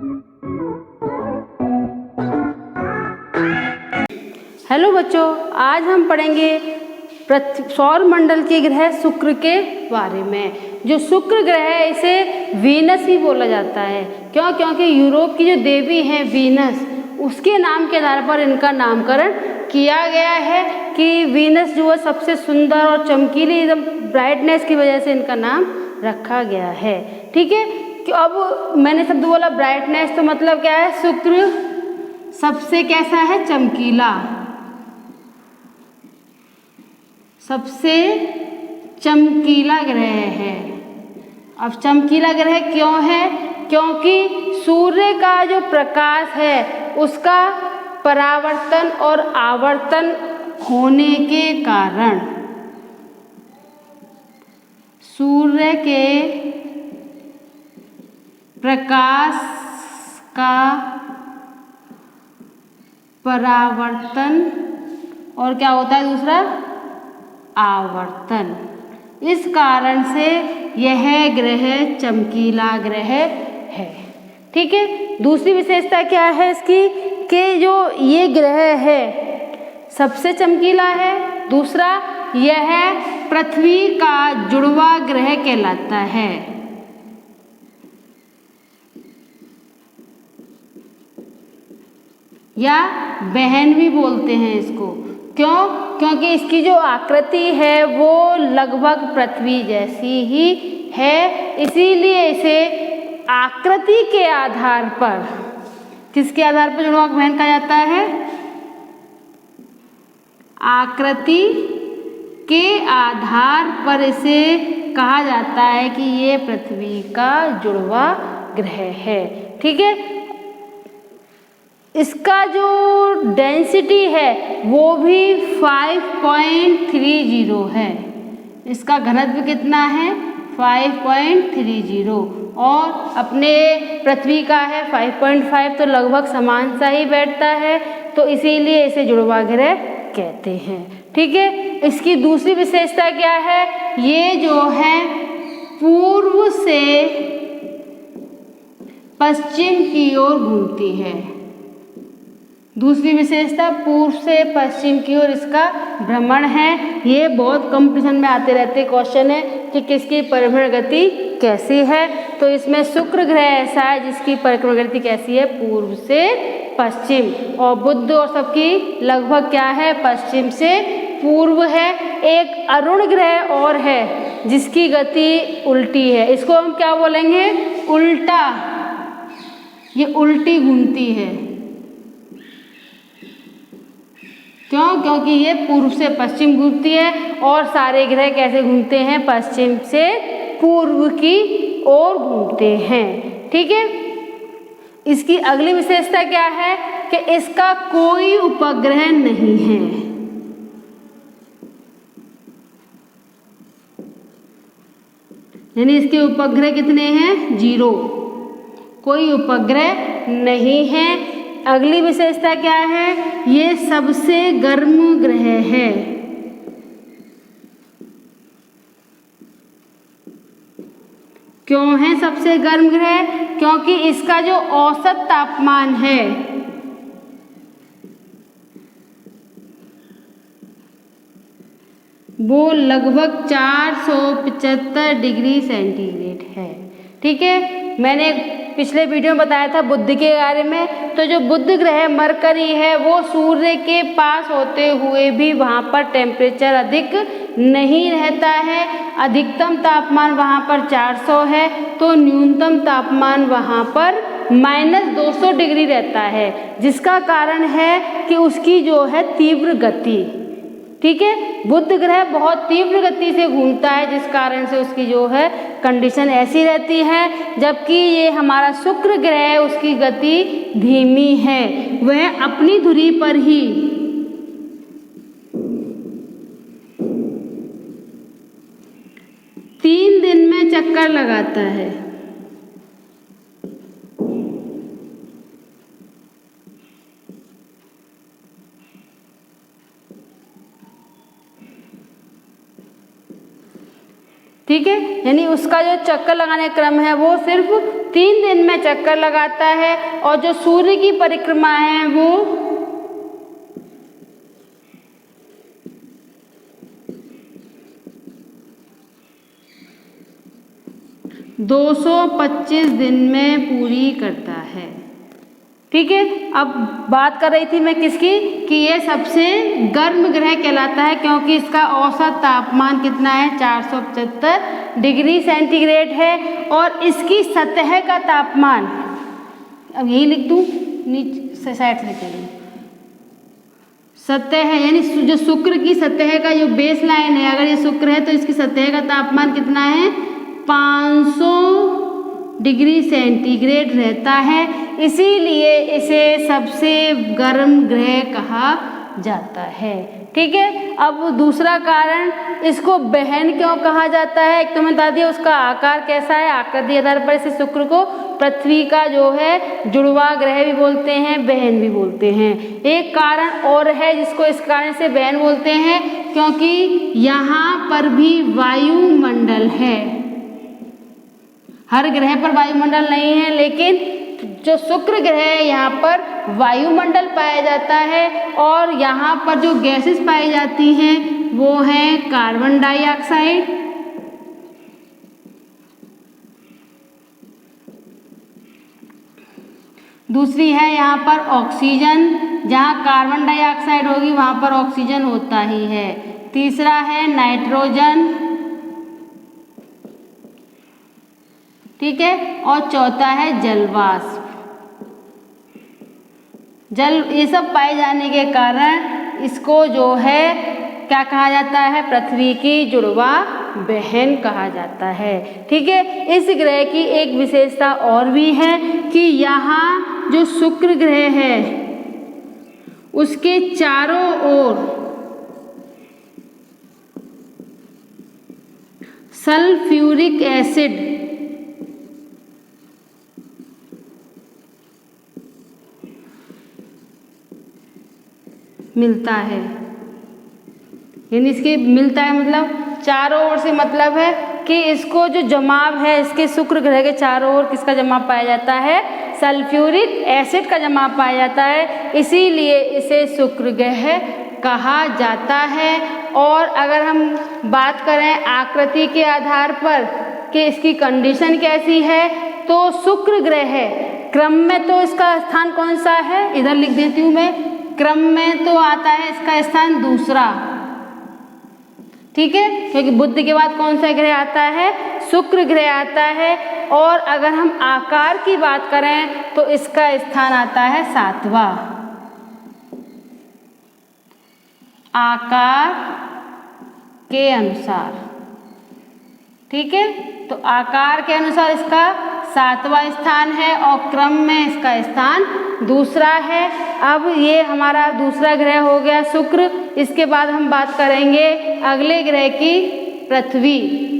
Hello बच्चों, आज हम पढ़ेंगे सौर मंडल के ग्रह शुक्र के बारे में। जो शुक्र ग्रह है इसे वीनस ही बोला जाता है। क्यों? क्योंकि यूरोप की जो देवी है वीनस, उसके नाम के आधार पर इनका नामकरण किया गया है कि वीनस जो है सबसे सुंदर और चमकीली, एकदम ब्राइटनेस की वजह से इनका नाम रखा गया है। ठीक है, कि अब मैंने शब्द बोला ब्राइटनेस, तो मतलब क्या है? शुक्र सबसे कैसा है? चमकीला, सबसे चमकीला ग्रह है। अब चमकीला ग्रह क्यों है? क्योंकि सूर्य का जो प्रकाश है उसका परावर्तन और आवर्तन होने के कारण, सूर्य के प्रकाश का परावर्तन और क्या होता है दूसरा? आवर्तन। इस कारण से यह ग्रह चमकीला ग्रह है। ठीक है, दूसरी विशेषता क्या है इसकी? कि जो ये ग्रह है सबसे चमकीला है। दूसरा, यह पृथ्वी का जुड़वा ग्रह कहलाता है। या बहन भी बोलते हैं इसको। क्यों? क्योंकि इसकी जो आकृति है वो लगभग पृथ्वी जैसी ही है, इसीलिए इसे आकृति के आधार पर, किसके आधार पर जुड़वा बहन कहा जाता है? आकृति के आधार पर इसे कहा जाता है कि ये पृथ्वी का जुड़वा ग्रह है। ठीक है, इसका जो डेंसिटी है वो भी 5.30 है। इसका घनत्व कितना है? 5.30। और अपने पृथ्वी का है 5.5, तो लगभग समान सा ही बैठता है, तो इसीलिए इसे जुड़वा ग्रह कहते हैं। ठीक है, इसकी दूसरी विशेषता क्या है? ये जो है पूर्व से पश्चिम की ओर घूमती है। दूसरी विशेषता पूर्व से पश्चिम की ओर इसका भ्रमण है। ये बहुत कंपटीशन में आते रहते क्वेश्चन है कि किसकी परिभ्रमण गति कैसी है, तो इसमें शुक्र ग्रह ऐसा है जिसकी परिभ्रमण गति कैसी है? पूर्व से पश्चिम। और बुध और सबकी लगभग क्या है? पश्चिम से पूर्व है। एक अरुण ग्रह और है जिसकी गति उल्टी है, इसको हम क्या बोलेंगे? उल्टा। ये उल्टी घूमती है। क्यों? क्योंकि ये पूर्व से पश्चिम घूमती है और सारे ग्रह कैसे घूमते हैं? पश्चिम से पूर्व की ओर घूमते हैं। ठीक है, इसकी अगली विशेषता क्या है? कि इसका कोई उपग्रह नहीं है। यानी इसके उपग्रह कितने हैं? 0। कोई उपग्रह नहीं है। अगली विशेषता क्या है? ये सबसे गर्म ग्रह है। क्यों है सबसे गर्म ग्रह? क्योंकि इसका जो औसत तापमान है वो लगभग 475 डिग्री सेंटीग्रेड है। ठीक है, मैंने पिछले वीडियो में बताया था बुध के बारे में। तो जो बुध ग्रह मरकरी है वो सूर्य के पास होते हुए भी वहाँ पर टेम्परेचर अधिक नहीं रहता है। अधिकतम तापमान वहाँ पर 400 है, तो न्यूनतम तापमान वहाँ पर -200 डिग्री रहता है, जिसका कारण है कि उसकी जो है तीव्र गति। ठीक है, बुध ग्रह बहुत तीव्र गति से घूमता है, जिस कारण से उसकी जो है कंडीशन ऐसी रहती है। जबकि ये हमारा शुक्र ग्रह है उसकी गति धीमी है, वह अपनी धुरी पर ही तीन दिन में चक्कर लगाता है। ठीक है, यानी उसका जो चक्कर लगाने का क्रम है वो सिर्फ 3 दिन में चक्कर लगाता है और जो सूर्य की परिक्रमा है वो 225 दिन में पूरी करता है। ठीक है, अब बात कर रही थी मैं किसकी कि ये सबसे गर्म ग्रह कहलाता है क्योंकि इसका औसत तापमान कितना है 475 डिग्री सेंटीग्रेड है और इसकी सतह का तापमान, अब यही लिख दूँ नीचे साइड से लिख दूँ, सतह है यानी जो शुक्र की सतह का जो बेस लाइन है, अगर ये शुक्र है तो इसकी सतह का तापमान कितना है 500 डिग्री सेंटीग्रेड रहता है, इसीलिए इसे सबसे गर्म ग्रह कहा जाता है। ठीक है, अब दूसरा कारण, इसको बहन क्यों कहा जाता है, एक तो मैं बता दिया उसका आकार कैसा है, आकृति आधार पर इसे शुक्र को पृथ्वी का जो है जुड़वा ग्रह भी बोलते हैं, बहन भी बोलते हैं। एक कारण और है जिसको इस कारण से बहन बोलते हैं क्योंकि यहाँ पर भी वायुमंडल है। हर ग्रह पर वायुमंडल नहीं है लेकिन जो शुक्र ग्रह है यहाँ पर वायुमंडल पाया जाता है और यहाँ पर जो गैसेस पाई जाती हैं वो हैं कार्बन डाइऑक्साइड, दूसरी है यहाँ पर ऑक्सीजन, जहाँ कार्बन डाइऑक्साइड होगी वहाँ पर ऑक्सीजन होता ही है, तीसरा है नाइट्रोजन, ठीक है, और चौथा है जलवाष्प। जल ये सब पाए जाने के कारण इसको जो है क्या कहा जाता है, पृथ्वी की जुड़वा बहन कहा जाता है। ठीक है, इस ग्रह की एक विशेषता और भी है कि यहाँ जो शुक्र ग्रह है उसके चारों ओर सल्फ्यूरिक एसिड मिलता है, यानी इसके मिलता है मतलब चारों ओर से मतलब है कि इसको जो जमाव है इसके शुक्र ग्रह के चारों ओर किसका जमाव पाया जाता है, सल्फ्यूरिक एसिड का जमाव पाया जाता है, इसीलिए इसे शुक्र ग्रह कहा जाता है। और अगर हम बात करें आकृति के आधार पर कि इसकी कंडीशन कैसी है तो शुक्र ग्रह है क्रम में तो इसका स्थान कौन सा है, इधर लिख देती हूँ मैं, क्रम में तो आता है इसका स्थान दूसरा। ठीक है, क्योंकि बुध के बाद कौन सा ग्रह आता है, शुक्र ग्रह आता है। और अगर हम आकार की बात करें तो इसका स्थान आता है 7वां। आकार के अनुसार, ठीक है, तो आकार के अनुसार इसका 7वां स्थान है और क्रम में इसका स्थान दूसरा है। अब ये हमारा दूसरा ग्रह हो गया शुक्र। इसके बाद हम बात करेंगे अगले ग्रह की, पृथ्वी।